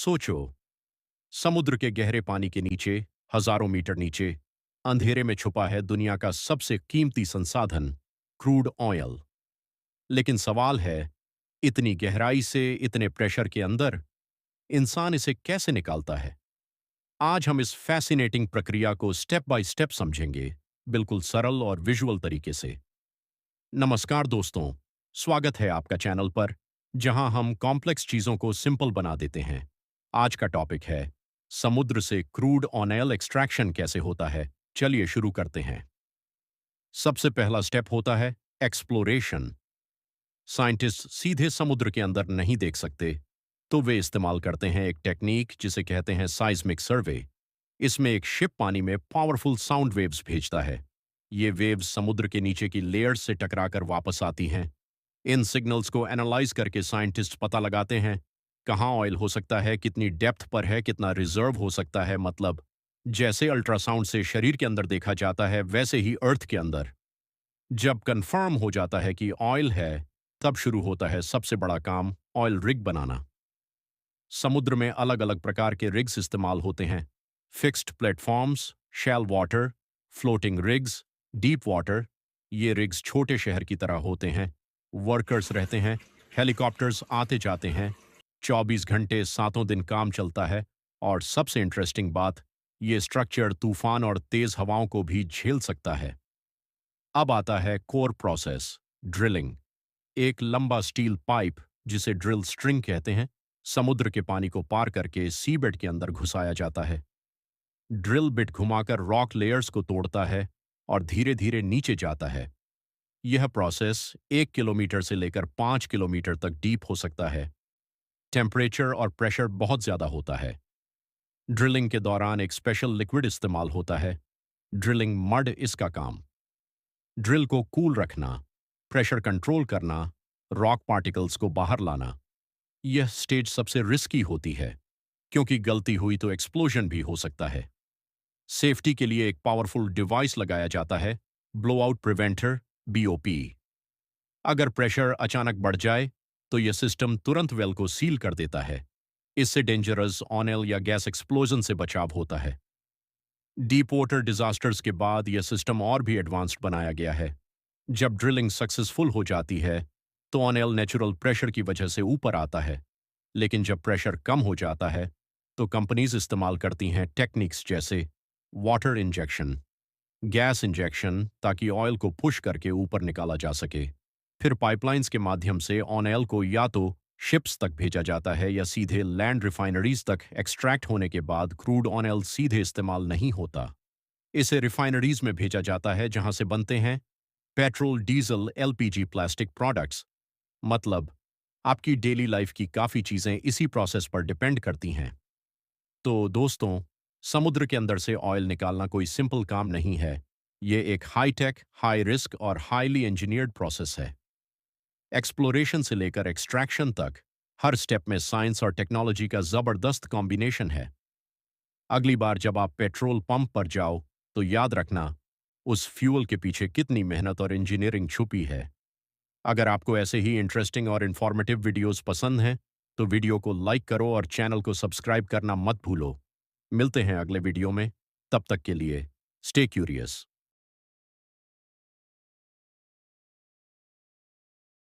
सोचो, समुद्र के गहरे पानी के नीचे, हजारों मीटर नीचे, अंधेरे में छुपा है दुनिया का सबसे कीमती संसाधन, क्रूड ऑयल। लेकिन सवाल है, इतनी गहराई से, इतने प्रेशर के अंदर, इंसान इसे कैसे निकालता है? आज हम इस फैसिनेटिंग प्रक्रिया को स्टेप बाय स्टेप समझेंगे, बिल्कुल सरल और विजुअल तरीके से। नमस्कार दोस्तों, स्वागत है आपका चैनल पर, जहां हम कॉम्प्लेक्स चीजों को सिंपल बना देते हैं। आज का टॉपिक है समुद्र से क्रूड ऑयल एक्सट्रैक्शन कैसे होता है। चलिए शुरू करते हैं। सबसे पहला स्टेप होता है एक्सप्लोरेशन। साइंटिस्ट सीधे समुद्र के अंदर नहीं देख सकते, तो वे इस्तेमाल करते हैं एक टेक्निक जिसे कहते हैं साइज्मिक सर्वे। इसमें एक शिप पानी में पावरफुल साउंड वेव्स भेजता है। ये वेव्स समुद्र के नीचे की लेयर्स से टकराकर वापस आती हैं। इन सिग्नल्स को एनालाइज करके साइंटिस्ट पता लगाते हैं कहाँ ऑयल हो सकता है, कितनी डेप्थ पर है, कितना रिजर्व हो सकता है। मतलब जैसे अल्ट्रासाउंड से शरीर के अंदर देखा जाता है, वैसे ही अर्थ के अंदर। जब कंफर्म हो जाता है कि ऑयल है, तब शुरू होता है सबसे बड़ा काम, ऑयल रिग बनाना। समुद्र में अलग अलग प्रकार के रिग्स इस्तेमाल होते हैं। Fixed platforms, shallow water, floating rigs, deep water. ये रिग्स छोटे शहर की तरह होते हैं। वर्कर्स रहते हैं, हेलीकॉप्टर्स आते जाते हैं। 24 घंटे सातों दिन काम चलता है। और सबसे इंटरेस्टिंग बात, ये स्ट्रक्चर तूफान और तेज हवाओं को भी झेल सकता है। अब आता है कोर प्रोसेस, ड्रिलिंग। एक लंबा स्टील पाइप, जिसे ड्रिल स्ट्रिंग कहते हैं, समुद्र के पानी को पार करके सीबेड के अंदर घुसाया जाता है। ड्रिल बिट घुमाकर रॉक लेयर्स को तोड़ता है और धीरे धीरे नीचे जाता है। यह प्रोसेस 1 किलोमीटर से लेकर 5 किलोमीटर तक डीप हो सकता है। टेम्परेचर और प्रेशर बहुत ज्यादा होता है। ड्रिलिंग के दौरान एक स्पेशल लिक्विड इस्तेमाल होता है, ड्रिलिंग मड इसका काम। ड्रिल को कूल रखना, प्रेशर कंट्रोल करना, रॉक पार्टिकल्स को बाहर लाना। यह स्टेज सबसे रिस्की होती है, क्योंकि गलती हुई तो एक्सप्लोजन भी हो सकता है। सेफ्टी के लिए एक पावरफुल डिवाइस लगाया जाता है, ब्लोआउट प्रिवेंटर, बीओपी। अगर प्रेशर अचानक बढ़ जाए, तो यह सिस्टम तुरंत वेल को सील कर देता है। इससे डेंजरस ऑयल या गैस एक्सप्लोजन से बचाव होता है। डीप वाटर डिजास्टर्स के बाद यह सिस्टम और भी एडवांस्ड बनाया गया है। जब ड्रिलिंग सक्सेसफुल हो जाती है, तो ऑयल नेचुरल प्रेशर की वजह से ऊपर आता है। लेकिन जब प्रेशर कम हो जाता है, तो कंपनीज इस्तेमाल करती हैं टेक्निक्स जैसे वाटर इंजेक्शन, गैस इंजेक्शन, ताकि ऑयल को पुश करके ऊपर निकाला जा सके। फिर पाइपलाइंस के माध्यम से ऑयल को या तो शिप्स तक भेजा जाता है या सीधे लैंड रिफाइनरीज तक। एक्सट्रैक्ट होने के बाद क्रूड ऑयल सीधे इस्तेमाल नहीं होता। इसे रिफाइनरीज में भेजा जाता है, जहां से बनते हैं petrol, diesel, LPG, plastic products. मतलब आपकी डेली लाइफ की काफ़ी चीज़ें इसी प्रोसेस पर डिपेंड करती हैं। तो दोस्तों, समुद्र के अंदर से ऑयल निकालना कोई सिंपल काम नहीं है। ये एक हाई टेक, हाई रिस्क और हाईली इंजीनियर्ड प्रोसेस है। एक्सप्लोरेशन से लेकर एक्सट्रैक्शन तक, हर स्टेप में साइंस और टेक्नोलॉजी का ज़बरदस्त कॉम्बिनेशन है। अगली बार जब आप पेट्रोल पंप पर जाओ, तो याद रखना, उस फ्यूल के पीछे कितनी मेहनत और इंजीनियरिंग छुपी है। अगर आपको ऐसे ही इंटरेस्टिंग और इन्फॉर्मेटिव वीडियोस पसंद हैं, तो वीडियो को लाइक करो और चैनल को सब्सक्राइब करना मत भूलो। मिलते हैं अगले वीडियो में, तब तक के लिए स्टे क्यूरियस।